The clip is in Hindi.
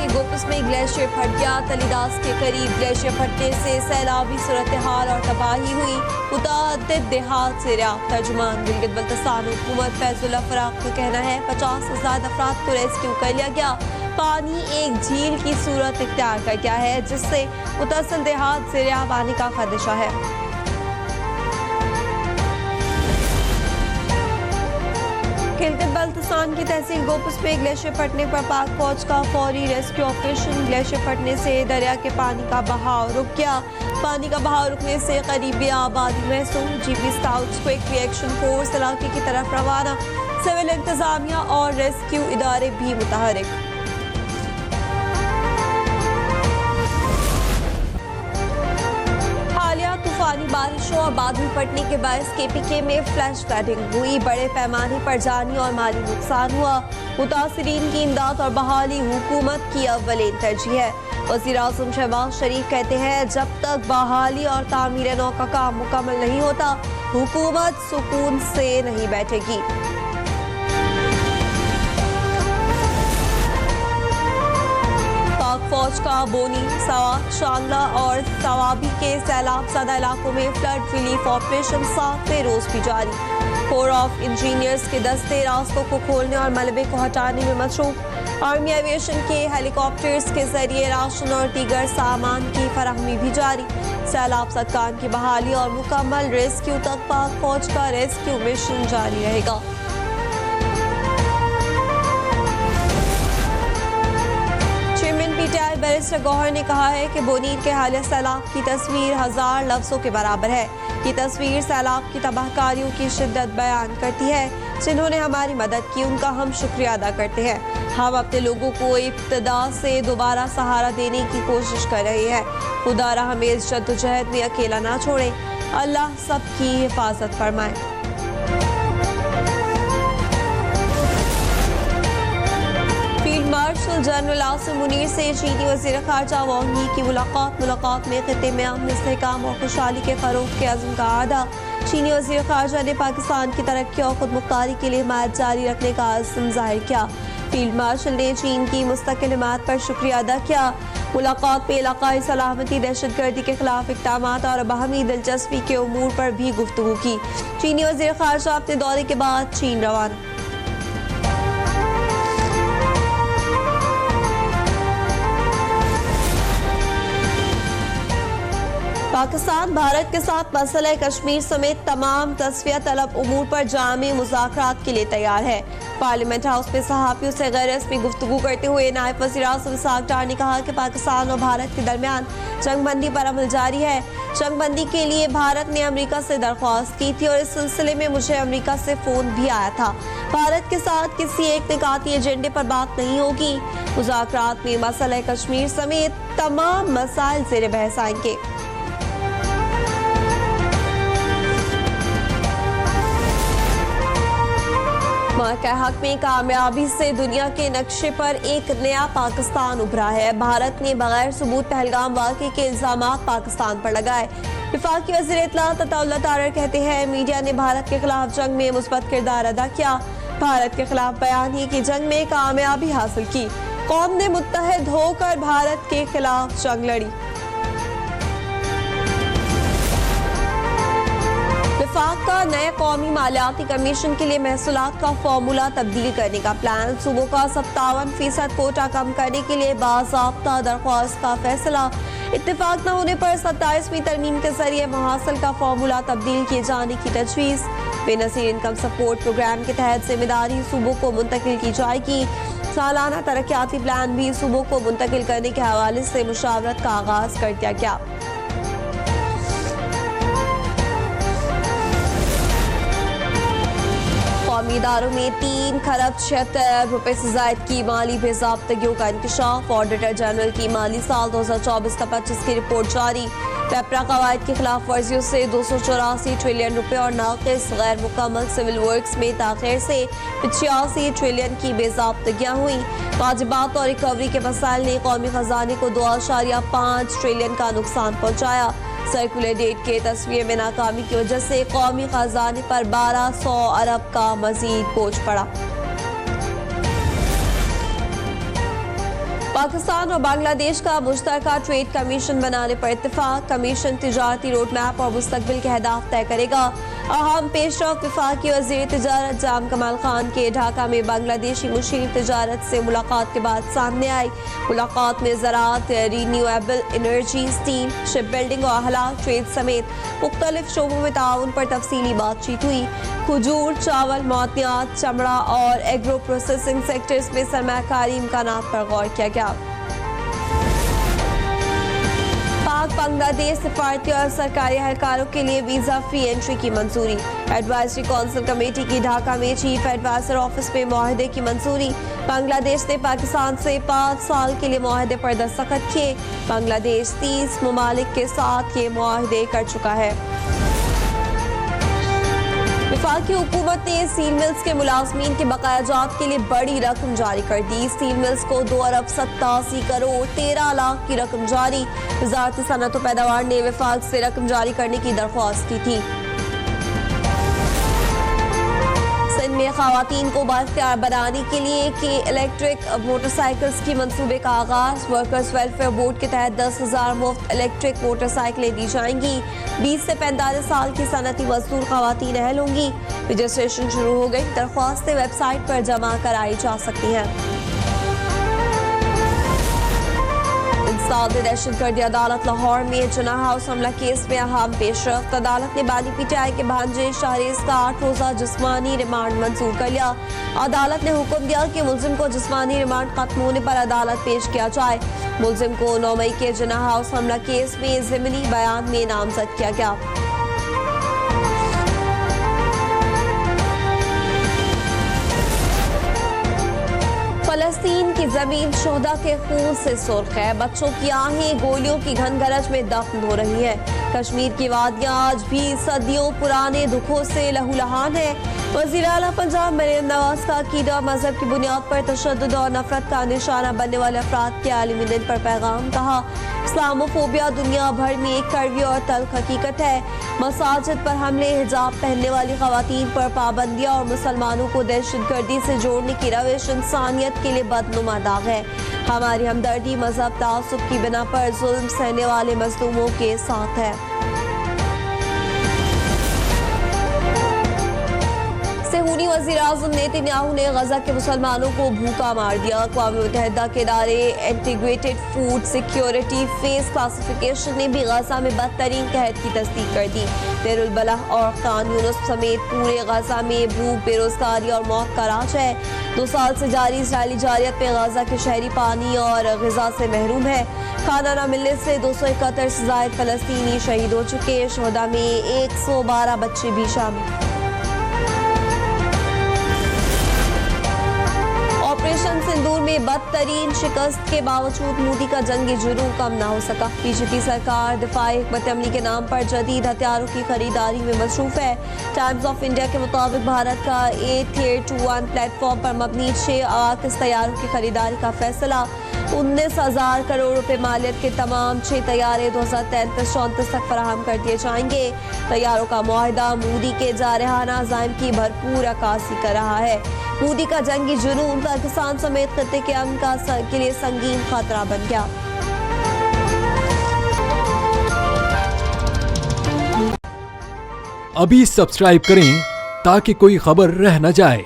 के गोपस में ग्लेशियर फट गया। तलीदास के करीब ग्लेशियर फटने से सैलाबी सूरत हाल और तबाही हुई। मुतअद्दिद देहात से रियाब तर्जुमान गिलगित बल्तिस्तान हुकूमत फैजुल्ला फराक का कहना है 50 से ज्यादा अफराद को रेस्क्यू कर लिया गया। पानी एक झील की सूरत इख्तियार कर गया है जिससे मुतअस्सिल देहात से रियाब आने का खदशा है। गिलगित बल्तिस्तान की तहसील गोपस में ग्लेशियर फटने पर पाक फौज का फौरी रेस्क्यू ऑपरेशन। ग्लेशियर फटने से दरिया के पानी का बहाव रुक गया। पानी का बहाव रुकने से करीबी आबादी महसूस। GP scouts quick reaction force इलाके की तरफ रवाना। सिविल इंतजामिया और रेस्क्यू इदारे भी मुतहरिक। तूफानी बारिशों और बादल फटने के बायस केपीके में फ्लैश फ्लडिंग हुई। बड़े पैमाने पर जानी और माली नुकसान हुआ। मुतासिरीन की इमदाद और बहाली हुकूमत की अव्वलीन तरजीह है। वज़ीर आज़म शहबाज शरीफ कहते हैं जब तक बहाली और तामीर नौ का काम मुकम्मल नहीं होता हुकूमत सुकून से नहीं बैठेगी। फौज का बोनी, सवा, शांगला और सवाबी के सैलाब ज़दा इलाकों में फ्लड रिलीफ ऑपरेशन 7वें रोज भी जारी। कोर ऑफ इंजीनियर्स के दस्ते रास्तों को खोलने और मलबे को हटाने में मसरूफ। आर्मी एविएशन के हेलीकॉप्टर्स के जरिए राशन और दीगर सामान की फराहमी भी जारी। सैलाब सदकान की बहाली और मुकम्मल रेस्क्यू तक पाक फौज का रेस्क्यू मिशन जारी रहेगा। पीटीआई बैरिस्टर गौहर ने कहा है कि बोनीर के हालिया सैलाब की तस्वीर 1000 लफ्जों के बराबर है। ये तस्वीर सैलाब की तबाहकारियों की शिद्दत बयान करती है। जिन्होंने हमारी मदद की उनका हम शुक्रिया अदा करते हैं। हम अपने लोगों को इब्तिदा से दोबारा सहारा देने की कोशिश कर रहे हैं। खुदा हमें इस जद्दोजहद में अकेला ना छोड़े। अल्लाह सबकी हिफाजत फरमाए। मार्शल जनरल आसिम मुनीर से चीनी वज़ीर ख़ारजा वांग यी की मुलाकात में खित्ते में अमन, इस्तेहकाम और खुशहाली के फ़रोग़ के अज़्म का आदा। चीनी वज़ीर ख़ारजा ने पाकिस्तान की तरक्की और खुद मुख्तारी के लिए हिमायत जारी रखने का अज़्म ज़ाहिर किया। फील्ड मार्शल ने चीन की मुस्तकिल हिमायत पर शुक्रिया अदा किया। मुलाकात में इलाक़ाई सलामती, दहशतगर्दी के खिलाफ इक़दामात और बाहमी दिलचस्पी के उमूर पर भी गुफ्तगू की। चीनी वज़ीर ख़ारजा अपने दौरे के बाद चीन रवाना। पाकिस्तान भारत के साथ मसला कश्मीर समेत तमाम तस्फिया तलब उमूर पर जामी मुज़ाकरात के लिए तैयार है। पार्लियामेंट हाउस में सहाफ़ियों से गैर रस्मी गुफ्तगू करते हुए नायब वज़ीर आज़म इसहाक़ डार ने कहा कि पाकिस्तान और भारत के दरमियान जंगबंदी पर अमल जारी है। जंगबंदी के लिए भारत ने अमेरिका से दरख्वास्त की थी और इस सिलसिले में मुझे अमेरिका से फ़ोन भी आया था। भारत के साथ किसी एक निकाती एजेंडे पर बात नहीं होगी। मुज़ाकरात में मसला कश्मीर समेत तमाम मसाइल ज़ेर बहस आएंगे। मौक़े हक में कामयाबी से दुनिया के नक्शे पर एक नया पाकिस्तान उभरा है। भारत ने बगैर सबूत पहलगाम वाक़े के इल्ज़ामात पाकिस्तान पर लगाए। वफाकी वज़ीर इत्तलात अताउल्लाह तारर कहते हैं मीडिया ने भारत के खिलाफ जंग में मुस्बत किरदार अदा किया। भारत के खिलाफ बयान ही की जंग में कामयाबी हासिल की। कौम ने मुत्तहद होकर भारत के खिलाफ जंग लड़ी। वफाक का नए कौमी मालियाती कमीशन के लिए महसूलात का फॉर्मूला तब्दील करने का प्लान। सूबों का 57% कोटा कम करने के लिए बाज़ाब्ता दरख्वास्त का फैसला। इत्तेफाक न होने पर 27वीं तरमीम के जरिए मुहासिल का फॉर्मूला तब्दील किए जाने की तजवीज़। बेनज़ीर इनकम सपोर्ट प्रोग्राम के तहत जिम्मेदारी सूबों को मुंतकिल की जाएगी। सालाना तरक्याती प्लान भी सूबों को मुंतकिल करने के हवाले से मुशावरत का आगाज कर दिया गया। कौमी इदारों में 3 खरब 76 अरब रुपए से जायद की माली बेज़ाब्तगियों का इंकशाफ। ऑडिटर जनरल की माली साल 2024-25 की रिपोर्ट जारी। पेपरा कवायद की खिलाफ वर्जियों से 284 ट्रिलियन रुपए और नाक़िस गैर मुकम्मल सिविल वर्क्स में ताख़ीर से 85 ट्रिलियन की बेज़ाब्तगियाँ हुई। वाजिबात और रिकवरी के मसाइल ने कौमी खजाने को 2.5 ट्रिलियन का नुकसान पहुँचाया। सर्कुलर डेट के तस्वीर में नाकामी की वजह से कौमी खजाने पर 1200 अरब का मजीद बोझ पड़ा। पाकिस्तान और बांग्लादेश का मुश्तरका ट्रेड कमीशन बनाने पर इत्तेफाक। कमीशन तिजारती रोड मैप और मुस्तकबिल के अहदाफ तय करेगा। अहम पेशरफ वफाकी वज़ीर तिजारत जाम कमाल खान के ढाका में बांग्लादेशी मुशीर तिजारत से मुलाकात के बाद सामने आई। मुलाकात में ज़राअत, renewable energy, steel, shipbuilding और अहला, ट्रेड समेत मुख्तलिफ शोबों में ताउन पर तफसीली बातचीत हुई। खजूर, चावल, मोतियात, चमड़ा और एग्रो प्रोसेसिंग सेक्टर्स में सरमाकारी इम्कानात पर गौर किया गया। पाक बांग्लादेश सिफारती और सरकारी एहलकारों के लिए वीजा फ्री एंट्री की मंजूरी। एडवाइजरी काउंसिल कमेटी की ढाका में चीफ एडवाइजर ऑफिस में मुआहदे की मंजूरी। बांग्लादेश ने पाकिस्तान से 5 साल के लिए मुआहदे पर दस्तखत किए। बांग्लादेश 30 ममालिक के साथ ये मुआहदे कर चुका है। वफाकी हुकूमत ने स्टील मिल्स के मुलाजमीन के बकायाजात के लिए बड़ी रकम जारी कर दी। स्टील मिल्स को 2 अरब 87 करोड़ 13 लाख की रकम जारी। वजारत सनअत व पैदावार ने वफाक से रकम जारी करने की दरख्वास्त की थी। सिंध में खवातीन को बाइख्तियार बनाने के लिए कि इलेक्ट्रिक मोटरसाइकिल्स की मंसूबे का आगाज। वर्कर्स वेलफेयर बोर्ड के तहत 10,000 मुफ्त इलेक्ट्रिक मोटरसाइकिलें दी जाएंगी। 20 से 45 साल की सनती मजदूर खवातीन अहल होंगी। रजिस्ट्रेशन शुरू हो गई। दरख्वास्तें वेबसाइट पर जमा कराई जा सकती हैं। दहशतगर्दी अदालत लाहौर में जिन्ना हाउस हमला केस में अहम पेशरफ्त। अदालत ने बानी पीटीआई के भांजे शाहरेज का 8 रोजा जिस्मानी रिमांड मंजूर कर लिया। अदालत ने हुक्म दिया कि मुलजिम को जिस्मानी रिमांड खत्म होने पर अदालत पेश किया जाए। मुलजिम को 9 मई के जिन्ना हाउस हमला केस में ज़िमनी बयान में नामजद किया गया। फलस्तीन की जमीन शोहदा के खून से सुर्ख है। बच्चों की आहें गोलियों की घनगरज में दफन हो रही है। कश्मीर की वादियां आज भी सदियों पुराने दुखों से लहूलुहान है। वज़ीर आला पंजाब मरियम नवाज का अकीदा मजहब की बुनियाद पर तशद्दुद और नफरत का निशाना बनने वाले अफराद के आलमी दिन पर पैगाम। कहा, इस्लामोफोबिया दुनिया भर में एक कड़वी और तल्ख हकीकत है। मसाजिद पर हमले, हिजाब पहनने वाली खवातीन पर पाबंदियां और मुसलमानों को दहशतगर्दी से जोड़ने की रविश इंसानियत के लिए बदनुमा दाग है। हमारी हमदर्दी मजहब तासुब की बिना पर जुल्म सहने वाले मजलूमों के साथ है। सेहूनी वज़ीर आज़म नेतन्याहू ने गजा के मुसलमानों को भूखा मार दिया। अक़वाम मुत्तहिदा के इदारे integrated food security face classification ने भी गजा में बदतरीन कहत की तस्दीक कर दी। देरुल बलह और खान यूनुस समेत पूरे गजा में भूख, बेरोजगारी और मौत का राज है। 2 साल से जारी इजरायली जारियत में गजा के शहरी पानी और ग़िज़ा से महरूम है। खाना न मिलने से 271 से ज़ायद फ़लस्तीनी शहीद हो चुके। शोहदा में 112 बच्चे भी शामिल। ऑपरेशन सिंदूर में बदतरीन शिकस्त के बावजूद मोदी का जंगी जुनून कम न हो सका। बीजेपी सरकार दिफाई हिकमत अमली के नाम पर जदीद हथियारों की खरीदारी में मसरूफ है। टाइम्स ऑफ इंडिया के मुताबिक भारत का A321 प्लेटफॉर्म पर मबनी 6 आकाश तैयारों की खरीदारी का फैसला। 19,000 करोड़ रुपए मालियत के तमाम 6 तैयारे 2033-34 तक फराहम कर दिए जाएंगे। तैयारों का मुआहदा मोदी के जारहाना अज़ाइम की भरपूर अक्कासी कर रहा है। मोदी का जंगी जुनून पाकिस्तान समेत खत्ते के अमन के लिए संगीन खतरा बन गया। अभी सब्सक्राइब करें ताकि कोई खबर रह न जाए।